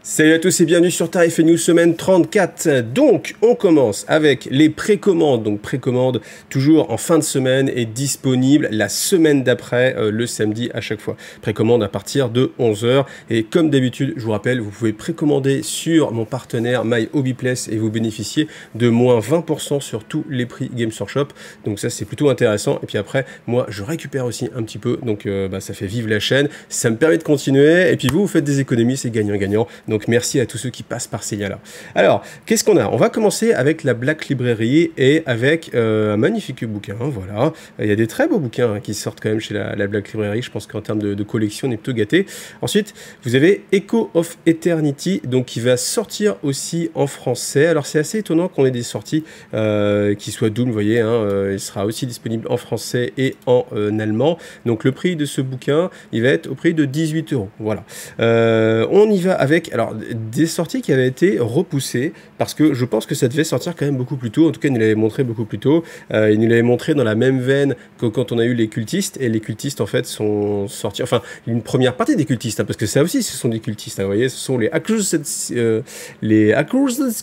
Salut à tous et bienvenue sur Tarif et News semaine 34. Donc, on commence avec les précommandes. Donc, précommande toujours en fin de semaine et disponible la semaine d'après, le samedi à chaque fois. Précommande à partir de 11 h. Et comme d'habitude, je vous rappelle, vous pouvez précommander sur mon partenaire My Hobby Place et vous bénéficiez de moins 20% sur tous les prix Games Workshop. Donc ça, c'est plutôt intéressant. Et puis après, moi, je récupère aussi un petit peu. Donc, ça fait vivre la chaîne. Ça me permet de continuer. Et puis vous faites des économies, c'est gagnant-gagnant. Donc merci à tous ceux qui passent par ces liens-là. Alors, qu'est-ce qu'on a? On va commencer avec la Black Library et avec un magnifique bouquin. Voilà, il y a des très beaux bouquins qui sortent quand même chez la Black Library. Je pense qu'en termes de collection, on est plutôt gâté. Ensuite, vous avez Echo of Eternity, donc qui va sortir aussi en français. Alors c'est assez étonnant qu'on ait des sorties qui soient Doom, vous voyez, il sera aussi disponible en français et en allemand. Donc le prix de ce bouquin, il va être au prix de 18 €. Voilà. On y va avec des sorties qui avaient été repoussées parce que je pense que ça devait sortir quand même beaucoup plus tôt. En tout cas, il nous l'avait montré beaucoup plus tôt. Il nous l'avait montré dans la même veine que quand on a eu les cultistes. Et les cultistes, en fait, sont sortis. Enfin, une première partie des cultistes, parce que ça aussi, ce sont des cultistes. Vous voyez, ce sont les accused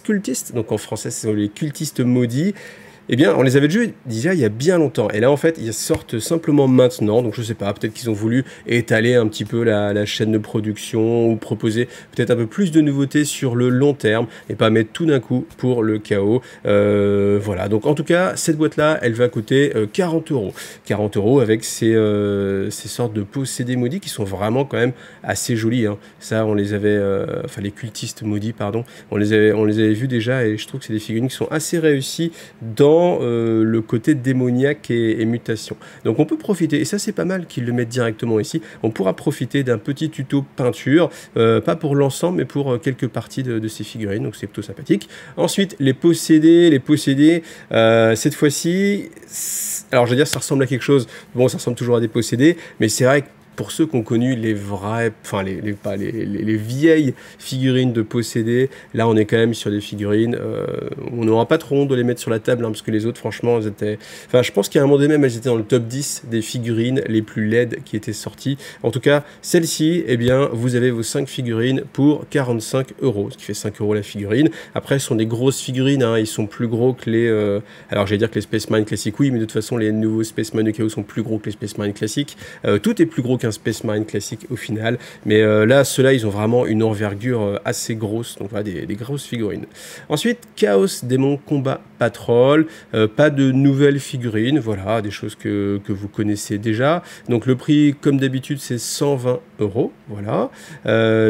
cultistes. Donc en français, ce sont les cultistes maudits. Eh bien, on les avait déjà il y a bien longtemps. Et là, en fait, ils sortent simplement maintenant. Donc, je sais pas, peut-être qu'ils ont voulu étaler un petit peu la chaîne de production ou proposer peut-être un peu plus de nouveautés sur le long terme et pas mettre tout d'un coup pour le chaos. Voilà. Donc, en tout cas, cette boîte-là, elle va coûter 40 €. 40 € avec ces sortes de possédés maudits qui sont vraiment quand même assez jolis. Ça, on les avait... enfin, les cultistes maudits, pardon. On les avait vus déjà et je trouve que c'est des figurines qui sont assez réussies dans le côté démoniaque et mutation. Donc on peut profiter, et ça c'est pas mal qu'ils le mettent directement ici, on pourra profiter d'un petit tuto peinture, pas pour l'ensemble mais pour quelques parties de ces figurines, donc c'est plutôt sympathique. Ensuite les possédés, cette fois-ci, alors je veux dire ça ressemble à quelque chose, bon ça ressemble toujours à des possédés, mais c'est vrai que pour ceux qui ont connu les vrais, enfin les vieilles figurines de possédés, là on est quand même sur des figurines, on n'aura pas trop honte de les mettre sur la table, parce que les autres franchement elles étaient, enfin je pense qu'à un moment donné même elles étaient dans le top 10 des figurines les plus laides qui étaient sorties. En tout cas celle-ci, eh bien vous avez vos 5 figurines pour 45 €, ce qui fait 5 € la figurine. Après ce sont des grosses figurines, ils sont plus gros que les, alors j'allais dire que les Space Marine classiques oui, mais de toute façon les nouveaux Space Marine de Chaos sont plus gros que les Space Marine classiques, tout est plus gros qu'un Space Marine classique au final, mais là ceux-là ils ont vraiment une envergure assez grosse, donc voilà des grosses figurines. Ensuite Chaos Démon Combat Patrol, pas de nouvelles figurines, voilà des choses que vous connaissez déjà. Donc le prix comme d'habitude c'est 120 €, voilà,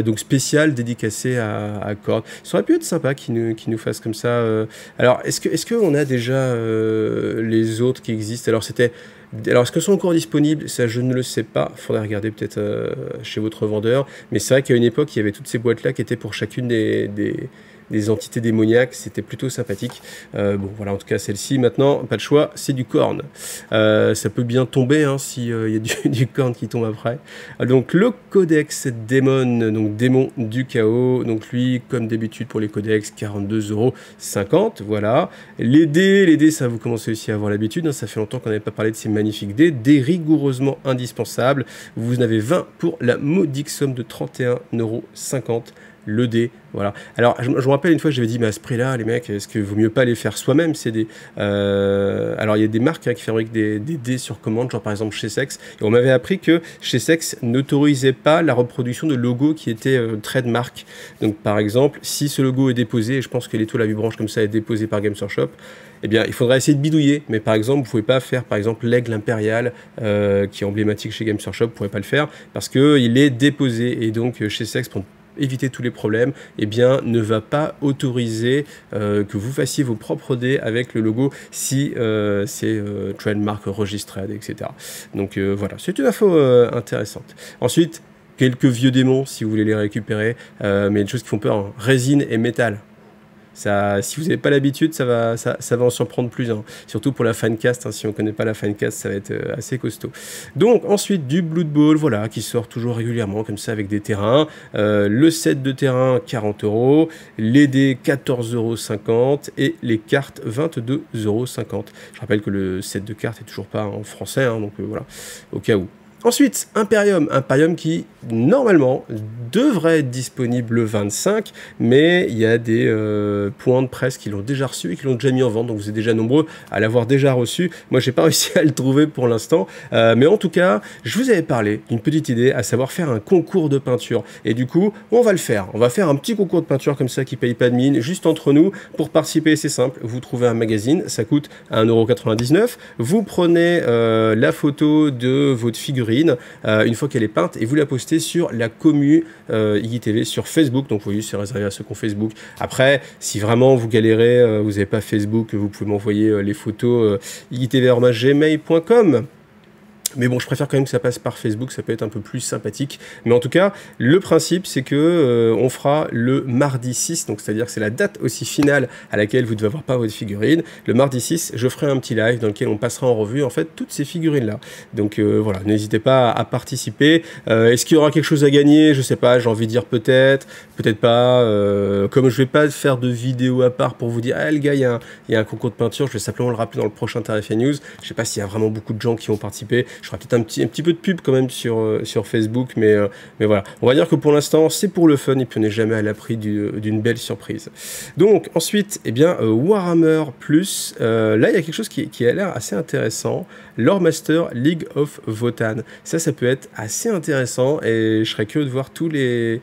donc spécial dédicacé à Cord. Ça aurait pu être sympa qu'ils nous fassent comme ça. Alors est-ce qu'on a déjà les autres qui existent? Alors, est-ce que sont encore disponibles? Ça, je ne le sais pas. Il faudrait regarder peut-être chez votre vendeur. Mais c'est vrai qu'à une époque, il y avait toutes ces boîtes-là qui étaient pour chacune des entités démoniaques. C'était plutôt sympathique. Bon, voilà, en tout cas, celle-ci, maintenant, pas de choix, c'est du corne. Ça peut bien tomber s'il y a du corne qui tombe après. Donc, le codex démon, donc démon du chaos. Donc, lui, comme d'habitude pour les codex, 42,50 €. Voilà. Les dés, ça, vous commencez aussi à avoir l'habitude. Ça fait longtemps qu'on n'avait pas parlé de ces magnifiques dés rigoureusement indispensables. Vous en avez 20 pour la modique somme de 31,50 € le dé, voilà. Alors, je me rappelle une fois, j'avais dit, mais à ce prix-là, les mecs, est-ce qu'il vaut mieux pas les faire soi-même, ces dés? Alors, il y a des marques qui fabriquent des dés sur commande, genre par exemple chez Sex, et on m'avait appris que chez Sex n'autorisait pas la reproduction de logos qui étaient trademark. Donc, par exemple, si ce logo est déposé, et je pense que l'étoile à 8 branches comme ça est déposée par Games Workshop, eh bien, il faudra essayer de bidouiller. Mais par exemple, vous ne pouvez pas faire, par exemple, l'aigle impérial, qui est emblématique chez Games Workshop, vous ne pourrez pas le faire, parce qu'il est déposé. Et donc, chez Sex, pour éviter tous les problèmes, eh bien, ne va pas autoriser que vous fassiez vos propres dés avec le logo si c'est trademark registered, etc. Donc voilà, c'est une info intéressante. Ensuite, quelques vieux démons si vous voulez les récupérer, mais des choses qui font peur, résine et métal. Ça, si vous n'avez pas l'habitude, ça va en surprendre plus. Surtout pour la fancast, si on ne connaît pas la fancast, ça va être assez costaud. Donc ensuite du Blood Bowl, voilà, qui sort toujours régulièrement comme ça avec des terrains. Le set de terrain 40 €, les dés 14,50 € et les cartes 22,50 €. Je rappelle que le set de cartes est toujours pas en français, donc voilà, au cas où. Ensuite, Imperium qui, normalement, devrait être disponible le 25, mais il y a des points de presse qui l'ont déjà reçu et qui l'ont déjà mis en vente, donc vous êtes déjà nombreux à l'avoir déjà reçu. Moi, j'ai pas réussi à le trouver pour l'instant, mais en tout cas, je vous avais parlé d'une petite idée, à savoir faire un concours de peinture. Et du coup, on va le faire. On va faire un petit concours de peinture comme ça qui paye pas de mine, juste entre nous. Pour participer, c'est simple, vous trouvez un magazine, ça coûte 1,99 €. Vous prenez la photo de votre figurine une fois qu'elle est peinte et vous la postez sur la commu IGTV sur Facebook. Donc vous voyez, c'est réservé à ceux qui ont Facebook. Après, si vraiment vous galérez, vous n'avez pas Facebook, vous pouvez m'envoyer les photos igtv@gmail.com. Mais bon, je préfère quand même que ça passe par Facebook, ça peut être un peu plus sympathique. Mais en tout cas, le principe, c'est que on fera le mardi 6, donc c'est-à-dire que c'est la date aussi finale à laquelle vous devez avoir pas votre figurine. Le mardi 6, je ferai un petit live dans lequel on passera en revue en fait toutes ces figurines-là. Donc voilà, n'hésitez pas à participer. Est-ce qu'il y aura quelque chose à gagner? Je sais pas, j'ai envie de dire peut-être, peut-être pas. Comme je vais pas faire de vidéo à part pour vous dire, ah le gars, il y a un concours de peinture, je vais simplement le rappeler dans le prochain Tarifia News. Je sais pas s'il y a vraiment beaucoup de gens qui ont participé. Je ferai peut-être un petit peu de pub quand même sur Facebook, mais voilà. On va dire que pour l'instant, c'est pour le fun et puis on n'est jamais à l'abri d'une belle surprise. Donc ensuite, eh bien, Warhammer Plus, là il y a quelque chose qui a l'air assez intéressant. Lore Master League of Votann. Ça peut être assez intéressant et je serais curieux de voir toutes les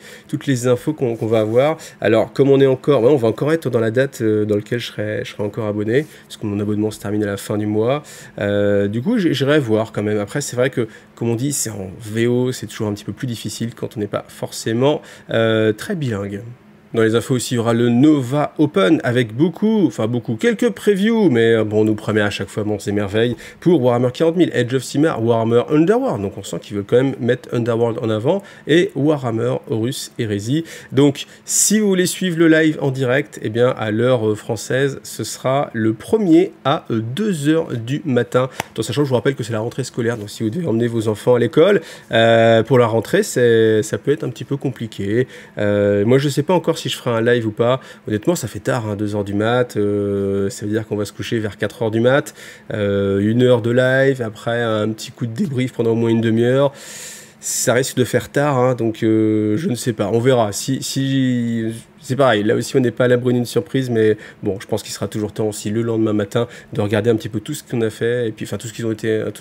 infos qu'on va avoir. Alors, comme on est encore, on va encore être dans la date dans laquelle je serai encore abonné, parce que mon abonnement se termine à la fin du mois. Du coup, j'irai voir quand même. Après, c'est vrai que, comme on dit, c'est en VO, c'est toujours un petit peu plus difficile quand on n'est pas forcément très bilingue. Dans les infos aussi, il y aura le Nova Open avec quelques previews, mais bon, on nous promet à chaque fois monts et merveilles pour Warhammer 40 000, Age of Sigmar, Warhammer Underworld. Donc on sent qu'ils veulent quand même mettre Underworld en avant et Warhammer Horus Heresy. Donc si vous voulez suivre le live en direct, eh bien à l'heure française, ce sera le premier à 2 h du matin. Tout en sachant que je vous rappelle que c'est la rentrée scolaire, donc si vous devez emmener vos enfants à l'école pour la rentrée, ça peut être un petit peu compliqué. Moi, je sais pas encore si je ferai un live ou pas. Honnêtement, ça fait tard, 2 h du mat. Ça veut dire qu'on va se coucher vers 4 h du mat. 1 heure de live, après un petit coup de débrief pendant au moins une demi-heure. Ça risque de faire tard, donc je ne sais pas. On verra. Si c'est pareil, là aussi on n'est pas à l'abri d'une surprise, mais bon, je pense qu'il sera toujours temps aussi le lendemain matin de regarder un petit peu tout ce qu'on a fait, et puis enfin tout ce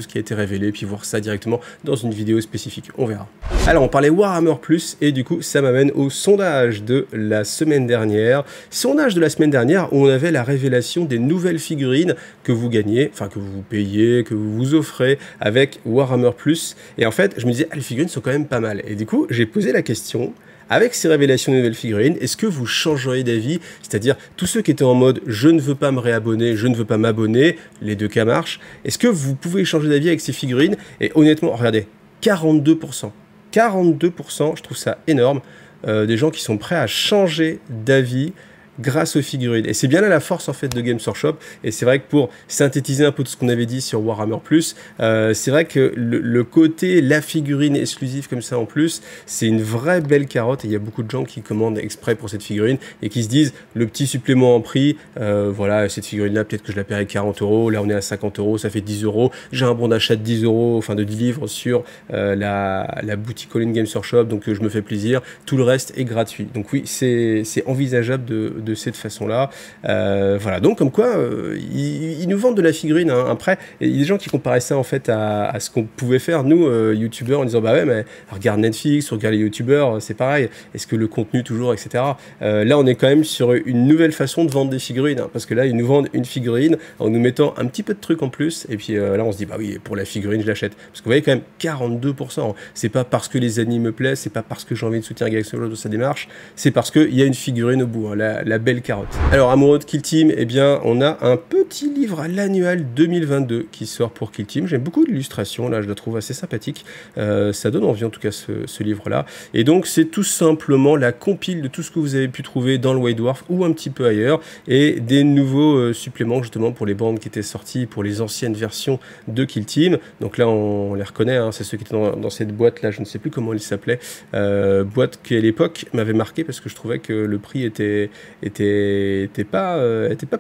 qui a été révélé, et puis voir ça directement dans une vidéo spécifique. On verra. Alors on parlait Warhammer Plus, et du coup ça m'amène au sondage de la semaine dernière. Sondage de la semaine dernière où on avait la révélation des nouvelles figurines que vous gagnez, enfin que vous payez, que vous vous offrez avec Warhammer Plus. Et en fait, je me disais, les figurines sont quand même pas mal. Et du coup, j'ai posé la question. Avec ces révélations de nouvelles figurines, est-ce que vous changeriez d'avis? C'est-à-dire, tous ceux qui étaient en mode « je ne veux pas me réabonner, je ne veux pas m'abonner », les deux cas marchent. Est-ce que vous pouvez changer d'avis avec ces figurines? Et honnêtement, regardez, 42%. 42%, je trouve ça énorme. Des gens qui sont prêts à changer d'avis grâce aux figurines. Et c'est bien là la force en fait de Games Workshop. Et c'est vrai que pour synthétiser un peu tout ce qu'on avait dit sur Warhammer Plus, c'est vrai que le côté la figurine exclusive comme ça en plus, c'est une vraie belle carotte. Et il y a beaucoup de gens qui commandent exprès pour cette figurine et qui se disent le petit supplément en prix, voilà, cette figurine là peut-être que je la paierai 40 €, là on est à 50 €, ça fait 10 €, j'ai un bon d'achat de 10 €, enfin de 10 livres sur la boutique All-in Games Workshop, donc je me fais plaisir, tout le reste est gratuit. Donc oui, c'est envisageable de cette façon-là. Voilà, donc comme quoi, ils nous vendent de la figurine, après, il y a des gens qui comparaient ça en fait à ce qu'on pouvait faire, nous, youtubeurs, en disant, bah ouais, mais regarde Netflix, regarde les youtubeurs, c'est pareil, est-ce que le contenu toujours, etc. Là, on est quand même sur une nouvelle façon de vendre des figurines, parce que là, ils nous vendent une figurine en nous mettant un petit peu de trucs en plus, et puis là, on se dit, bah oui, pour la figurine, je l'achète. Parce que vous voyez quand même, 42%. C'est pas parce que les animes me plaisent, c'est pas parce que j'ai envie de soutenir Galaxy World de sa démarche, c'est parce qu'il y a une figurine au bout, la belle carotte. Alors, amoureux de Kill Team, eh bien, on a un petit livre à l'annual 2022 qui sort pour Kill Team. J'aime beaucoup l'illustration, là, je la trouve assez sympathique. Ça donne envie, en tout cas, ce livre-là. Et donc, c'est tout simplement la compile de tout ce que vous avez pu trouver dans le White Dwarf ou un petit peu ailleurs, et des nouveaux suppléments, justement, pour les bandes qui étaient sorties pour les anciennes versions de Kill Team. Donc là, on les reconnaît, c'est ceux qui étaient dans cette boîte-là, je ne sais plus comment elle s'appelait. Boîte qui, à l'époque, m'avait marqué parce que je trouvais que le prix était était pas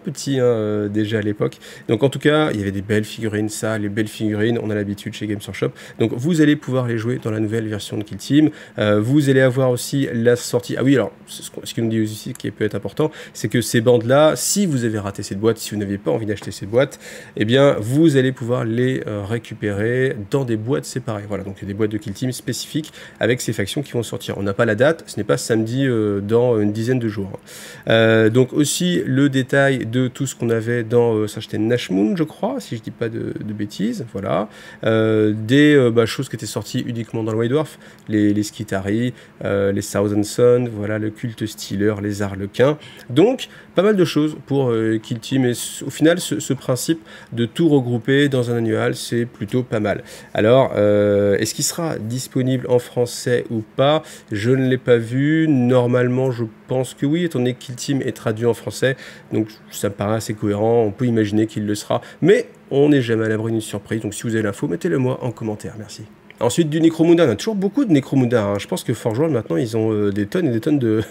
petit hein, déjà à l'époque. Donc en tout cas, il y avait des belles figurines, ça, les belles figurines, on a l'habitude chez Games Workshop. Donc vous allez pouvoir les jouer dans la nouvelle version de Kill Team. Vous allez avoir aussi la sortie. Ah oui, alors ce qu'il nous dit aussi qui peut être important, c'est que ces bandes-là, si vous avez raté cette boîte, si vous n'aviez pas envie d'acheter cette boîte, eh bien vous allez pouvoir les récupérer dans des boîtes séparées. Voilà, donc il y a des boîtes de Kill Team spécifiques avec ces factions qui vont sortir. On n'a pas la date, ce n'est pas samedi dans une dizaine de jours. Donc aussi le détail de tout ce qu'on avait dans ça c'était Nashmoon je crois, si je dis pas de bêtises, voilà. Des choses qui étaient sorties uniquement dans le White Dwarf, les Skitari, les Thousand Sun, voilà, le Culte Stealer, les Arlequins. Donc pas mal de choses pour Kill Team, et au final ce principe de tout regrouper dans un annual, c'est plutôt pas mal. Alors est-ce qu'il sera disponible en français ou pas? Je ne l'ai pas vu. Normalement je pense que oui, étant donné que Kill Team est traduit en français, donc ça me paraît assez cohérent, on peut imaginer qu'il le sera, mais on n'est jamais à l'abri d'une surprise, donc si vous avez l'info, mettez-le moi en commentaire, merci. Ensuite, du Necromunda, on a toujours beaucoup de Necromunda. Hein. Je pense que Forge World, maintenant, ils ont des tonnes et des tonnes de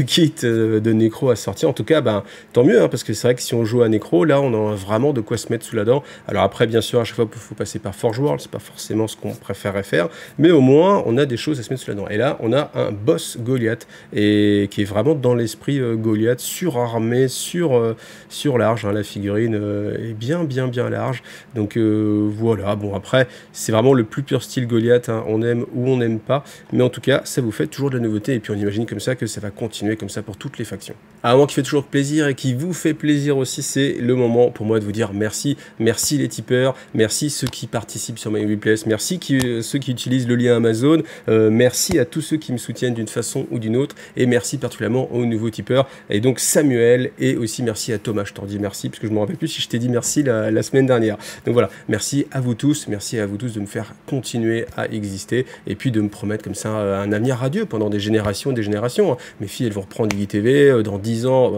kits de Necro à sortir. En tout cas, ben, tant mieux, hein, parce que c'est vrai que si on joue à Necro, là, on a vraiment de quoi se mettre sous la dent. Alors après, bien sûr, à chaque fois, il faut passer par Forge World. C'est pas forcément ce qu'on préférerait faire. Mais au moins, on a des choses à se mettre sous la dent. Et là, on a un boss Goliath, et qui est vraiment dans l'esprit Goliath, surarmé, sur large. Hein. La figurine est bien large. Donc voilà, bon, après, c'est vraiment le plus pur style Goliath, hein, on aime ou on n'aime pas, mais en tout cas ça vous fait toujours de la nouveauté, et puis on imagine comme ça que ça va continuer comme ça pour toutes les factions. Un moment qui fait toujours plaisir et qui vous fait plaisir aussi, c'est le moment pour moi de vous dire merci, merci les tipeurs, merci ceux qui participent sur MyWePlace, merci ceux qui utilisent le lien Amazon, merci à tous ceux qui me soutiennent d'une façon ou d'une autre, et merci particulièrement aux nouveaux tipeurs, et donc Samuel, et aussi merci à Thomas. Je t'en dis merci parce que je me rappelle plus si je t'ai dit merci la semaine dernière. Donc voilà, merci à vous tous de me faire continuer à exister, et puis de me promettre comme ça un avenir radieux pendant des générations et des générations. Hein. Mes filles, elles vont reprendre d'IGTV dans 10 ans,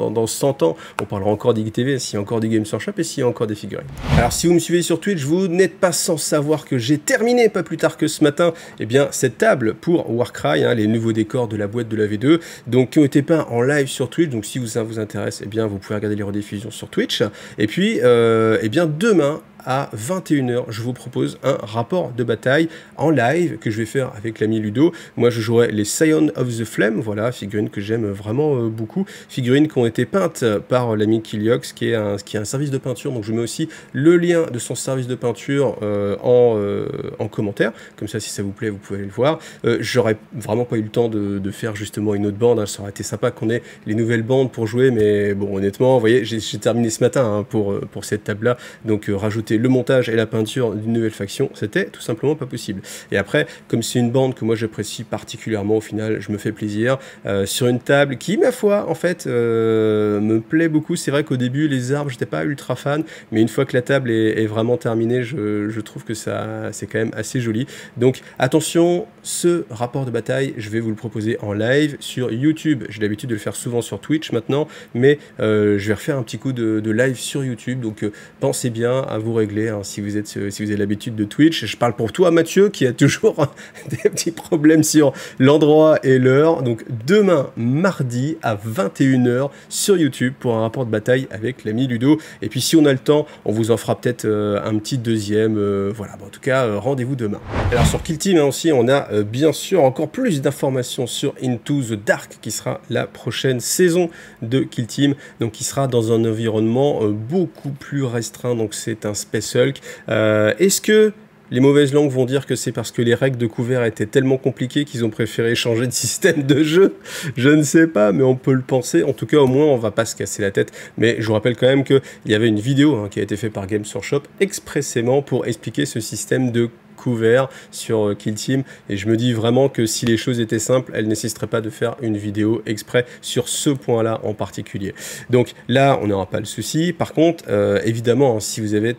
dans 100 ans, on parlera encore d'IGTV s'il y a encore des Games Workshop et s'il y a encore des figurines. Alors si vous me suivez sur Twitch, vous n'êtes pas sans savoir que j'ai terminé pas plus tard que ce matin, eh bien cette table pour Warcry, hein, les nouveaux décors de la boîte de la V2, donc qui ont été peints en live sur Twitch. Donc si ça vous intéresse, eh bien vous pouvez regarder les rediffusions sur Twitch. Et puis eh bien demain à 21h, je vous propose un rapport de bataille en live que je vais faire avec l'ami Ludo. Moi, je jouerai les Scion of the Flame, voilà, figurines que j'aime vraiment beaucoup, figurines qui ont été peintes par l'ami Kiliox, qui est un service de peinture, donc je mets aussi le lien de son service de peinture en commentaire, comme ça, si ça vous plaît, vous pouvez aller le voir. J'aurais vraiment pas eu le temps de faire justement une autre bande, hein. Ça aurait été sympa qu'on ait les nouvelles bandes pour jouer, mais bon, honnêtement, vous voyez, j'ai terminé ce matin hein, pour cette table-là, donc rajouter le montage et la peinture d'une nouvelle faction, c'était tout simplement pas possible. Et après, comme c'est une bande que moi j'apprécie particulièrement, au final, je me fais plaisir sur une table qui, ma foi, en fait, me plaît beaucoup. C'est vrai qu'au début, les arbres, j'étais pas ultra fan, mais une fois que la table est vraiment terminée, je trouve que ça, c'est quand même assez joli. Donc attention, ce rapport de bataille, je vais vous le proposer en live sur YouTube. J'ai l'habitude de le faire souvent sur Twitch maintenant, mais je vais refaire un petit coup de live sur YouTube. Donc pensez bien à vous régler hein, si vous avez l'habitude de Twitch. Je parle pour toi Mathieu qui a toujours des petits problèmes sur l'endroit et l'heure. Donc demain mardi à 21h sur YouTube pour un rapport de bataille avec l'ami Ludo. Et puis si on a le temps, on vous en fera peut-être un petit deuxième. Voilà, bon, en tout cas, rendez-vous demain. Alors sur Kill Team hein, aussi, on a bien sûr encore plus d'informations sur Into the Dark qui sera la prochaine saison de Kill Team. Donc qui sera dans un environnement beaucoup plus restreint. Donc c'est un Space Hulk. Est-ce que les mauvaises langues vont dire que c'est parce que les règles de couvert étaient tellement compliquées qu'ils ont préféré changer de système de jeu? Je ne sais pas, mais on peut le penser. En tout cas, au moins, on va pas se casser la tête. Mais je vous rappelle quand même qu'il y avait une vidéo hein, qui a été faite par Games Workshop expressément pour expliquer ce système de couvert sur Kill Team, et je me dis vraiment que si les choses étaient simples, elles nécessiteraient pas de faire une vidéo exprès sur ce point là en particulier. Donc là on n'aura pas le souci. Par contre évidemment hein, si vous avez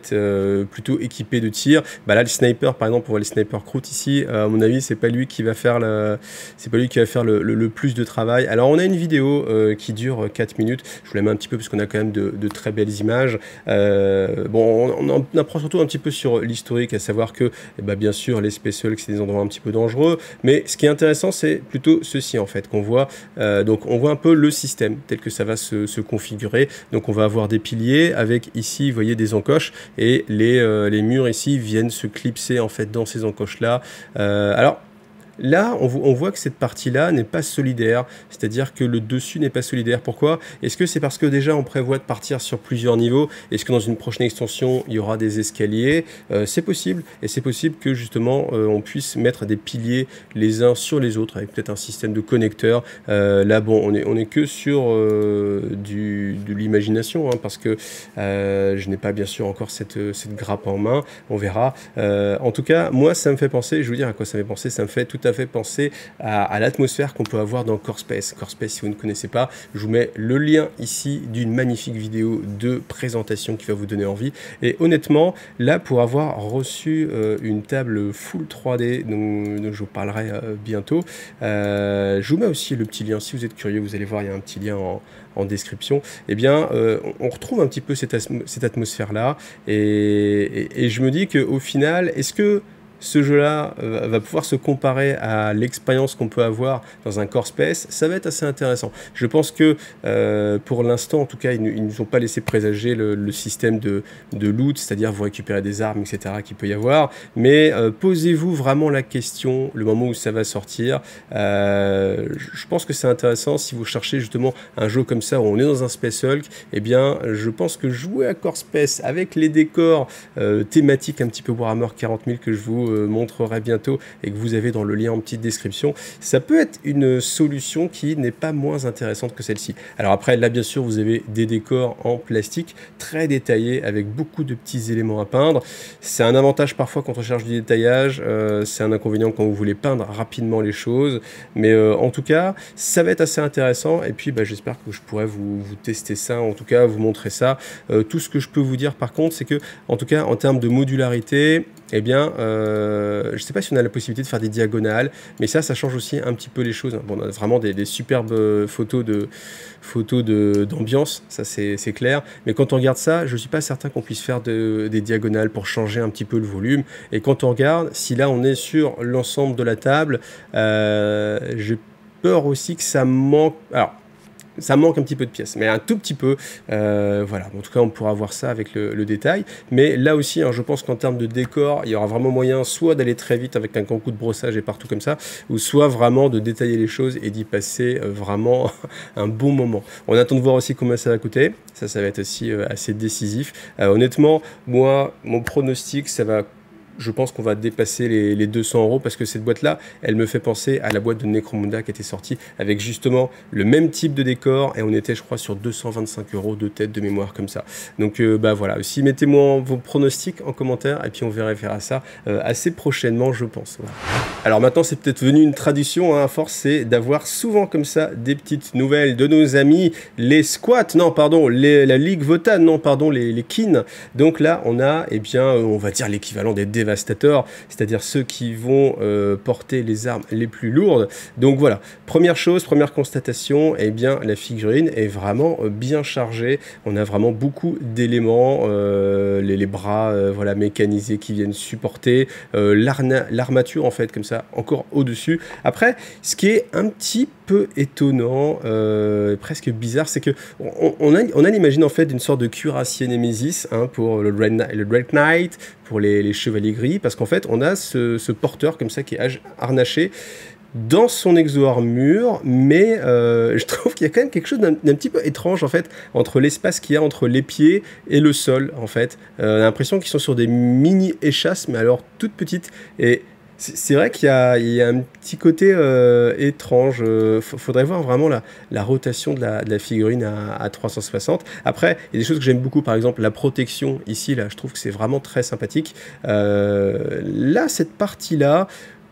plutôt équipé de tir, bah là le sniper par exemple, on voit les sniper croûte ici, à mon avis c'est pas lui qui va faire le plus de travail. Alors on a une vidéo qui dure 4 minutes, je vous la mets un petit peu parce qu'on a quand même de très belles images. Bon on apprend surtout un petit peu sur l'historique, à savoir que bien sûr, les Space Hulk, c'est des endroits un petit peu dangereux, mais ce qui est intéressant, c'est plutôt ceci, en fait, qu'on voit. Donc, on voit un peu le système, tel que ça va se configurer. Donc, on va avoir des piliers avec ici, vous voyez, des encoches, et les murs ici viennent se clipser, en fait, dans ces encoches-là. Alors, là, on voit que cette partie-là n'est pas solidaire, c'est-à-dire que le dessus n'est pas solidaire. Pourquoi? Est-ce que c'est parce que déjà on prévoit de partir sur plusieurs niveaux? Est-ce que dans une prochaine extension, il y aura des escaliers? C'est possible, et c'est possible que justement on puisse mettre des piliers les uns sur les autres, avec peut-être un système de connecteurs. Là, bon, on est que sur de l'imagination, hein, parce que je n'ai pas bien sûr encore cette grappe en main, on verra. En tout cas, moi, ça me fait penser, je vais vous dire à quoi ça me fait penser, ça me fait tout à fait penser à l'atmosphère qu'on peut avoir dans Core Space. Core Space, si vous ne connaissez pas, je vous mets le lien ici d'une magnifique vidéo de présentation qui va vous donner envie. Et honnêtement, là, pour avoir reçu une table full 3D, dont je vous parlerai bientôt, je vous mets aussi le petit lien. Si vous êtes curieux, vous allez voir, il y a un petit lien en description. Eh bien, on retrouve un petit peu cette atmosphère-là. Et je me dis qu'au final, est-ce que ce jeu-là va pouvoir se comparer à l'expérience qu'on peut avoir dans un Core Space? Ça va être assez intéressant. Je pense que pour l'instant, en tout cas, ils ne nous ont pas laissé présager le système de loot, c'est-à-dire vous récupérez des armes, etc. qu'il peut y avoir. Mais posez-vous vraiment la question, le moment où ça va sortir. Je pense que c'est intéressant si vous cherchez justement un jeu comme ça où on est dans un Space Hulk. Eh bien, je pense que jouer à Core Space avec les décors thématiques un petit peu Warhammer 40 000 que je vous montrerai bientôt et que vous avez dans le lien en petite description, ça peut être une solution qui n'est pas moins intéressante que celle-ci. Alors après, là bien sûr, vous avez des décors en plastique très détaillés avec beaucoup de petits éléments à peindre. C'est un avantage parfois quand on cherche du détaillage, c'est un inconvénient quand vous voulez peindre rapidement les choses, mais en tout cas, ça va être assez intéressant et puis j'espère que je pourrai vous tester ça, en tout cas vous montrer ça. Tout ce que je peux vous dire par contre, c'est que en tout cas en termes de modularité, eh bien, je ne sais pas si on a la possibilité de faire des diagonales, mais ça change aussi un petit peu les choses. Bon, on a vraiment des superbes photos d'ambiance, ça c'est clair. Mais quand on regarde ça, je ne suis pas certain qu'on puisse faire des diagonales pour changer un petit peu le volume. Et quand on regarde, si là on est sur l'ensemble de la table, j'ai peur aussi que ça manque. Alors, ça manque un petit peu de pièces, mais un tout petit peu. Voilà, en tout cas, on pourra voir ça avec le détail. Mais là aussi, hein, je pense qu'en termes de décor, il y aura vraiment moyen soit d'aller très vite avec un grand coup de brossage et partout comme ça, ou soit vraiment de détailler les choses et d'y passer vraiment un bon moment. On attend de voir aussi combien ça va coûter. Ça va être aussi assez décisif. Honnêtement, moi, mon pronostic, je pense qu'on va dépasser les 200 € parce que cette boîte-là, elle me fait penser à la boîte de Necromunda qui était sortie avec justement le même type de décor et on était, je crois, sur 225 € de tête de mémoire comme ça. Donc, voilà. Aussi, mettez-moi vos pronostics en commentaire et puis on verra ça assez prochainement, je pense. Voilà. Alors maintenant, c'est peut-être devenu une tradition, hein, à force, c'est d'avoir souvent comme ça des petites nouvelles de nos amis, les squats, non, pardon, la Ligue Votan, non, pardon, les kin. Donc là, on a, eh bien, on va dire l'équivalent des dévastateurs, c'est-à-dire ceux qui vont porter les armes les plus lourdes. Donc voilà, première chose, première constatation, eh bien la figurine est vraiment bien chargée. On a vraiment beaucoup d'éléments, les bras voilà, mécanisés qui viennent supporter, l'armature en fait comme ça, encore au-dessus. Après, ce qui est un petit peu étonnant, presque bizarre, c'est que on a l'imagine en fait d'une sorte de cuirassier Némésis, hein, pour le Dread Knight, pour les chevaliers gris, parce qu'en fait on a ce porteur comme ça qui est harnaché dans son exo-armure, mais je trouve qu'il y a quand même quelque chose d'un petit peu étrange en fait entre l'espace qu'il y a entre les pieds et le sol en fait. On a l'impression qu'ils sont sur des mini échasses, mais alors toutes petites, et c'est vrai qu'il y a un petit côté étrange. Faudrait voir vraiment la rotation de la figurine à 360. Après, il y a des choses que j'aime beaucoup, par exemple la protection ici, là, je trouve que c'est vraiment très sympathique. Là, cette partie-là,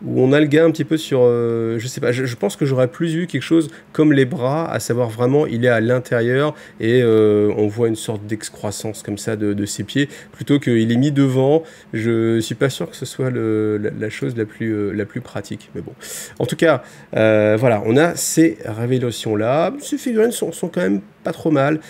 où on a le gars un petit peu sur, je sais pas, je pense que j'aurais plus vu quelque chose comme les bras, à savoir vraiment il est à l'intérieur et on voit une sorte d'excroissance comme ça de ses pieds, plutôt qu'il est mis devant. Je suis pas sûr que ce soit la chose la plus pratique, mais bon. En tout cas, voilà, on a ces révélations là. Ces figurines sont quand même pas trop mal.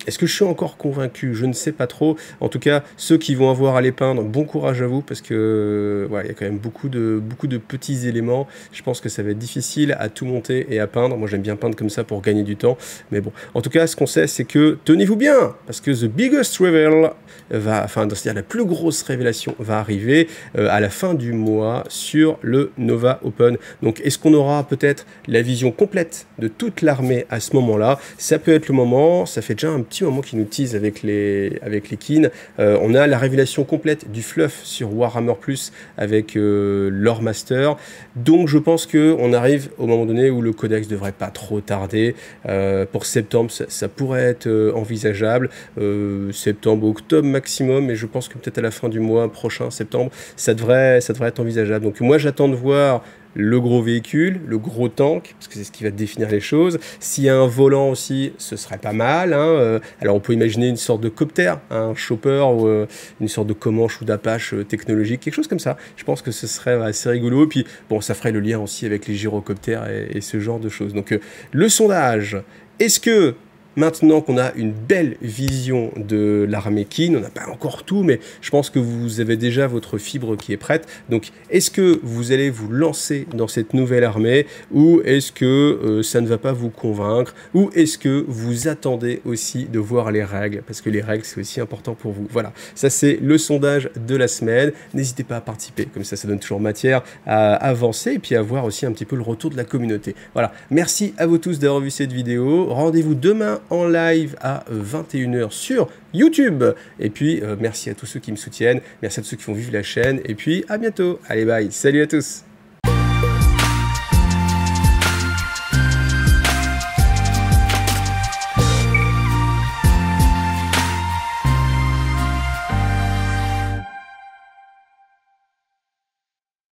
Est-ce que je suis encore convaincu? Je ne sais pas trop. En tout cas, ceux qui vont avoir à les peindre, bon courage à vous, parce que voilà, il y a quand même beaucoup de petits éléments. Je pense que ça va être difficile à tout monter et à peindre. Moi, j'aime bien peindre comme ça pour gagner du temps. Mais bon, en tout cas, ce qu'on sait, c'est que tenez-vous bien, parce que the biggest reveal c'est-à-dire la plus grosse révélation va arriver à la fin du mois sur le Nova Open. Donc, est-ce qu'on aura peut-être la vision complète de toute l'armée à ce moment-là? Ça peut être le moment. Ça fait déjà un petit moment qu'ils nous teasent avec les kins. On a la révélation complète du fluff sur Warhammer Plus avec Lore Master. Donc, je pense qu'on arrive au moment donné où le codex devrait pas trop tarder. Pour septembre, ça pourrait être envisageable. Septembre, octobre maximum, mais je pense que peut-être à la fin du mois prochain, septembre, ça devrait être envisageable. Donc moi, j'attends de voir le gros véhicule, le gros tank, parce que c'est ce qui va définir les choses. S'il y a un volant aussi, ce serait pas mal. Hein. Alors on peut imaginer une sorte de copter, un chopper ou une sorte de Comanche ou d'Apache technologique, quelque chose comme ça. Je pense que ce serait assez rigolo. Et puis bon, ça ferait le lien aussi avec les gyrocoptères et ce genre de choses. Donc le sondage, est-ce que maintenant qu'on a une belle vision de l'armée Kin, on n'a pas encore tout, mais je pense que vous avez déjà votre fibre qui est prête. Donc, est-ce que vous allez vous lancer dans cette nouvelle armée ou est-ce que ça ne va pas vous convaincre ou est-ce que vous attendez aussi de voir les règles? Parce que les règles, c'est aussi important pour vous. Voilà, ça c'est le sondage de la semaine. N'hésitez pas à participer, comme ça donne toujours matière à avancer et puis à voir aussi un petit peu le retour de la communauté. Voilà, merci à vous tous d'avoir vu cette vidéo. Rendez-vous demain en live à 21 h sur YouTube. Et puis, merci à tous ceux qui me soutiennent. Merci à tous ceux qui font vivre la chaîne. Et puis, à bientôt. Allez, bye. Salut à tous.